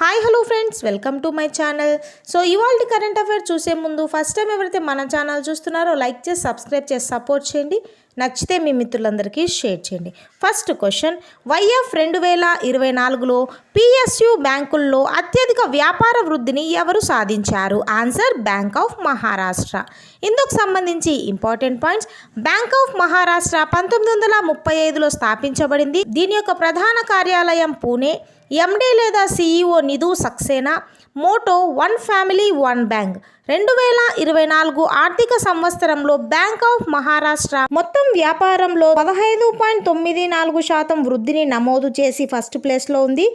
Hi hello friends, welcome to my channel. So ఇవాళ current affair చూసే ముందు first time ఎవరైతే మన ఛానల్ చూస్తున్నారో లైక్ చేసి సబ్స్క్రైబ్ చేసి సపోర్ట్ చేయండి. నచ్చితే మీ మిత్రులందరికీ షేర్ చేయండి. ఫస్ట్ క్వశ్చన్, వైఎఫ్ 2024లో పిఎస్యు బ్యాంకుల్లో అత్యధిక వ్యాపార వృద్ధిని ఎవరు సాధించారు? Answer bank of Maharashtra. ఇందుకు సంబంధించి important points. Bank of Maharashtra 1935లో స్థాపించబడింది. దీని యొక్క ప్రధాన కార్యాలయం పూణే. ఎండి లేదా CEO Nidhu Saxena. Motto one family one bank. 2024 ఆర్థిక సంవత్సరంలో బ్యాంక్ ఆఫ్ మహారాష్ట్ర మొత్తం వ్యాపారంలో 15.94% వృద్ధిని నమోదు చేసి ఫస్ట్ ప్లేస్లో ఉంది.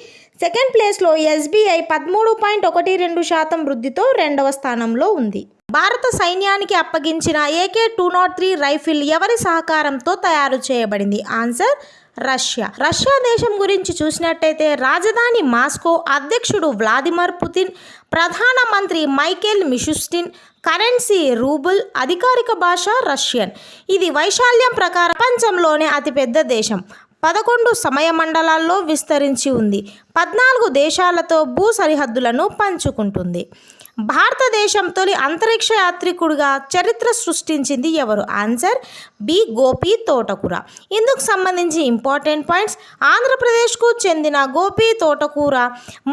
సెకండ్ ప్లేస్లో ఎస్బీఐ 13.12% వృద్ధితో రెండవ స్థానంలో ఉంది. భారత సైన్యానికి అప్పగించిన AK-203 రైఫిల్ ఎవరి సహకారంతో తయారు చేయబడింది? ఆన్సర్ రష్యా దేశం గురించి చూసినట్టయితే రాజధాని మాస్కో, అధ్యక్షుడు వ్లాదిమిర్ పుతిన్, ప్రధానమంత్రి మైకేల్ మిషుస్టిన్, కరెన్సీ రూబుల్, అధికారిక భాష రష్యన్. ఇది వైశాల్యం ప్రకారం ప్రపంచంలోనే అతిపెద్ద దేశం. 11 సమయ మండలాల్లో విస్తరించి ఉంది. 14 దేశాలతో భూ సరిహద్దులను పంచుకుంటుంది. భారతదేశం తొలి అంతరిక్ష యాత్రికుడిగా చరిత్ర సృష్టించింది ఎవరు? ఆన్సర్ బి గోపి తోటకూర. ఇందుకు సంబంధించి ఇంపార్టెంట్ పాయింట్స్. ఆంధ్రప్రదేశ్కు చెందిన గోపి తోటకూర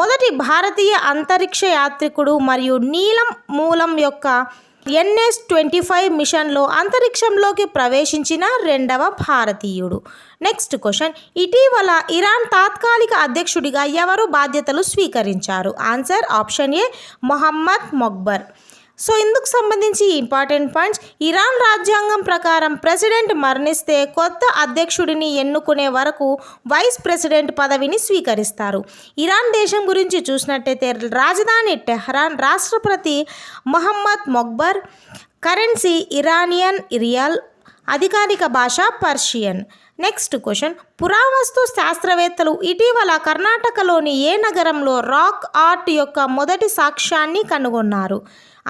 మొదటి భారతీయ అంతరిక్ష యాత్రికుడు మరియు నీలం మూలం యొక్క NS-25 మిషన్లో అంతరిక్షంలోకి ప్రవేశించిన రెండవ భారతీయుడు. నెక్స్ట్ క్వశ్చన్, ఇటీవల ఇరాన్ తాత్కాలిక అధ్యక్షుడిగా ఎవరు బాధ్యతలు స్వీకరించారు? Answer option A Mohammad Mokhber. So ఇందుకు సంబంధించి ఇంపార్టెంట్ పాయింట్స్. ఇరాన్ రాజ్యాంగం ప్రకారం ప్రెసిడెంట్ మరణిస్తే కొత్త అధ్యక్షుడిని ఎన్నుకునే వరకు వైస్ ప్రెసిడెంట్ పదవిని స్వీకరిస్తారు. ఇరాన్ దేశం గురించి చూసినట్టయితే రాజధాని టెహ్రాన్, రాష్ట్రపతి మొహమ్మద్ మొగ్బర్, కరెన్సీ ఇరానియన్ రియల్, అధికారిక భాష పర్షియన్. నెక్స్ట్ క్వశ్చన్, పురావస్తు శాస్త్రవేత్తలు ఇటీవల కర్ణాటకలోని ఏ నగరంలో రాక్ ఆర్ట్ యొక్క మొదటి సాక్ష్యాన్ని కనుగొన్నారు?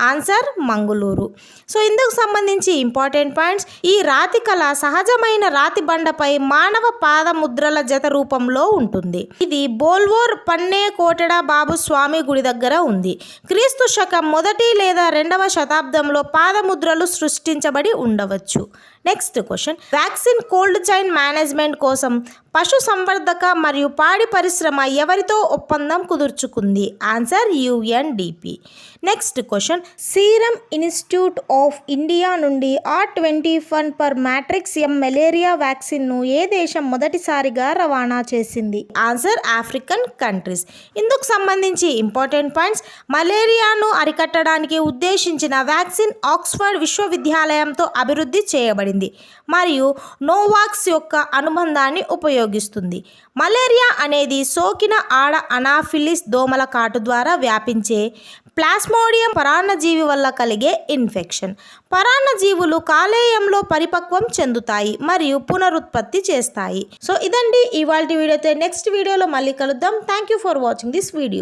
ఆన్సర్ మంగళూరు. సో ఇందుకు సంబంధించి ఇంపార్టెంట్ పాయింట్స్. ఈ రాతి కళ సహజమైన రాతి బండపై మానవ పాదముద్రల జత రూపంలో ఉంటుంది. ఇది బోల్వోర్ పన్నే కోటెడ బాబు స్వామి గుడి దగ్గర ఉంది. క్రీస్తు శకం 1 లేదా 2వ శతాబ్దంలో పాదముద్రలు సృష్టించబడి ఉండవచ్చు. Next question, vaccine cold chain management కోసం పశు సంవర్ధక మరియు పాడి పరిశ్రమ ఎవరితో ఒప్పందం కుదుర్చుకుంది? Answer UNDP. Next question, serum institute of India నుండి R21 per matrix M malaria వ్యాక్సిన్ను ఏ దేశం మొదటిసారిగా రవాణా చేసింది? Answer African countries. ఇందుకు సంబంధించి ఇంపార్టెంట్ పాయింట్స్. మలేరియాను అరికట్టడానికి ఉద్దేశించిన వ్యాక్సిన్ ఆక్స్ఫర్డ్ విశ్వవిద్యాలయంతో అభివృద్ధి చేయబడింది మరియు నోవాక్స్ యొక్క అనుబంధాన్ని ఉపయోగిస్తుంది. మలేరియా అనేది సోకిన ఆడ అనాఫిలిస్ దోమల కాటు ద్వారా వ్యాపించే ప్లాస్మోడియం పరాన్నజీవి వల్ల కలిగే ఇన్ఫెక్షన్. పరాన్నజీవులు కాలేయంలో పరిపక్వం చెందుతాయి మరియు పునరుత్పత్తి చేస్తాయి. సో ఇదండి ఇవాల్టి వీడియో. నెక్స్ట్ వీడియోలో మళ్ళీ కలుద్దాం. Thank you for watching this video.